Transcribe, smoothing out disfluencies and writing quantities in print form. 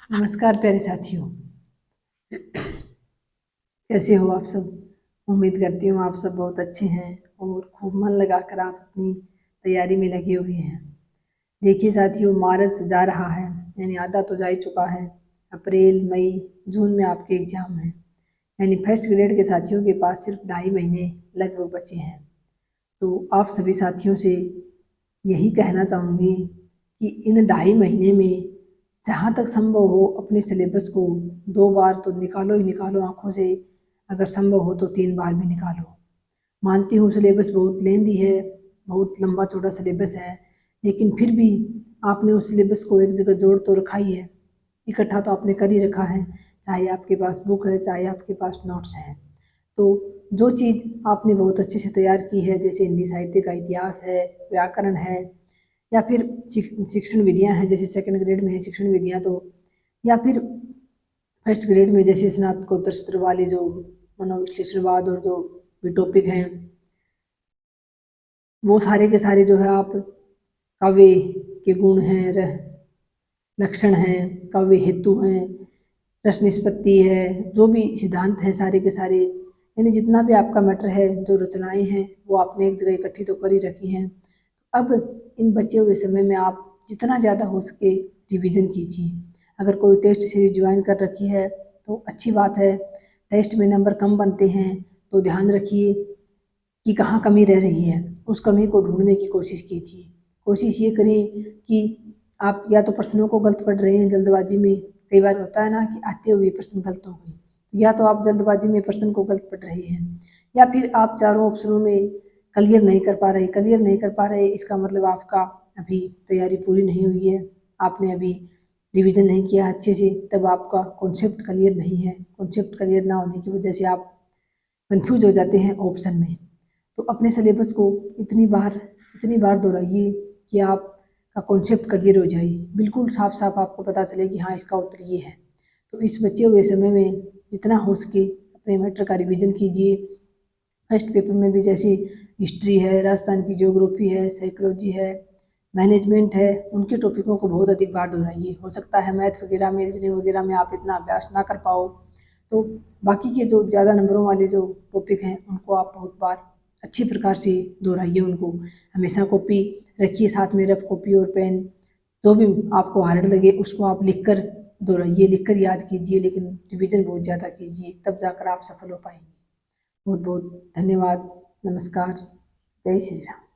नमस्कार प्यारे साथियों, कैसे हो आप सब। उम्मीद करती हूँ आप सब बहुत अच्छे हैं और खूब मन लगाकर आप अपनी तैयारी में लगे हुए हैं। देखिए साथियों, मार्च जा रहा है, यानी आधा तो जा ही चुका है। अप्रैल, मई, जून में आपके एग्ज़ाम हैं, यानी फर्स्ट ग्रेड के साथियों के पास सिर्फ 2.5 महीने लगभग बचे हैं। तो आप सभी साथियों से यही कहना चाहूँगी कि इन 2.5 महीने में जहाँ तक संभव हो अपने सिलेबस को 2 बार तो निकालो ही निकालो आँखों से, अगर संभव हो तो 3 बार भी निकालो। मानती हूँ सिलेबस बहुत लेंदी है, बहुत लंबा चौड़ा सिलेबस है, लेकिन फिर भी आपने उस सिलेबस को एक जगह जोड़ तो रखा ही है, इकट्ठा तो आपने कर ही रखा है, चाहे आपके पास बुक है, चाहे आपके पास नोट्स हैं। तो जो चीज़ आपने बहुत अच्छे से तैयार की है, जैसे हिंदी साहित्य का इतिहास है, व्याकरण है, या फिर शिक्षण विधियाँ हैं, जैसे सेकंड ग्रेड में है शिक्षण विधियाँ, तो या फिर फर्स्ट ग्रेड में जैसे स्नातकोत्तर सत्र वाले जो मनोविश्लेषणवाद और जो भी टॉपिक हैं, वो सारे के सारे जो है आप काव्य के गुण हैं, लक्षण हैं, काव्य हेतु हैं, प्रश्न निष्पत्ति है, जो भी सिद्धांत हैं सारे के सारे, यानी जितना भी आपका मैटर है, जो रचनाएं हैं, वो आपने एक जगह इकट्ठी तो कर ही रखी हैं। अब इन बचे हुए समय में आप जितना ज़्यादा हो सके रिवीजन कीजिए। अगर कोई टेस्ट सीरीज ज्वाइन कर रखी है तो अच्छी बात है, टेस्ट में नंबर कम बनते हैं तो ध्यान रखिए कि कहाँ कमी रह रही है, उस कमी को ढूंढने की कोशिश कीजिए। कोशिश ये करें कि आप या तो प्रश्नों को गलत पढ़ रहे हैं जल्दबाजी में, कई बार होता है ना कि आते हुए प्रश्न गलत हो गए, या तो आप जल्दबाजी में प्रश्न को गलत पढ़ रहे हैं, या फिर आप चारों ऑप्शनों में क्लियर नहीं कर पा रहे। क्लियर नहीं कर पा रहे इसका मतलब आपका अभी तैयारी पूरी नहीं हुई है, आपने अभी रिवीजन नहीं किया अच्छे से, तब आपका कॉन्सेप्ट क्लियर नहीं है। कॉन्सेप्ट क्लियर ना होने की वजह से आप कंफ्यूज हो जाते हैं ऑप्शन में। तो अपने सिलेबस को इतनी बार दोहराइए कि आपका कॉन्सेप्ट क्लियर हो जाए, बिल्कुल साफ साफ आपको पता चले कि हाँ इसका उत्तर ये है। तो इस बचे हुए समय में जितना हो सके अपने मैटर का रिवीजन कीजिए। फर्स्ट पेपर में भी जैसे हिस्ट्री है, राजस्थान की ज्योग्राफी है, साइकोलॉजी है, मैनेजमेंट है, उनके टॉपिकों को बहुत अधिक बार दोहराइए। हो सकता है मैथ वगैरह में, रीजनिंग वगैरह में आप इतना अभ्यास ना कर पाओ, तो बाकी के जो ज़्यादा नंबरों वाले जो टॉपिक हैं उनको आप बहुत बार अच्छी प्रकार से दोहराइए। उनको हमेशा कॉपी रखिए साथ में, रफ कॉपी और पेन, जो भी आपको हार्ड लगे उसको आप लिख कर दोहराइए, लिख कर याद कीजिए, लेकिन रिवीजन बहुत ज़्यादा कीजिए, तब जाकर आप सफल हो पाएंगे। बहुत बहुत धन्यवाद। नमस्कार। जय श्री राम।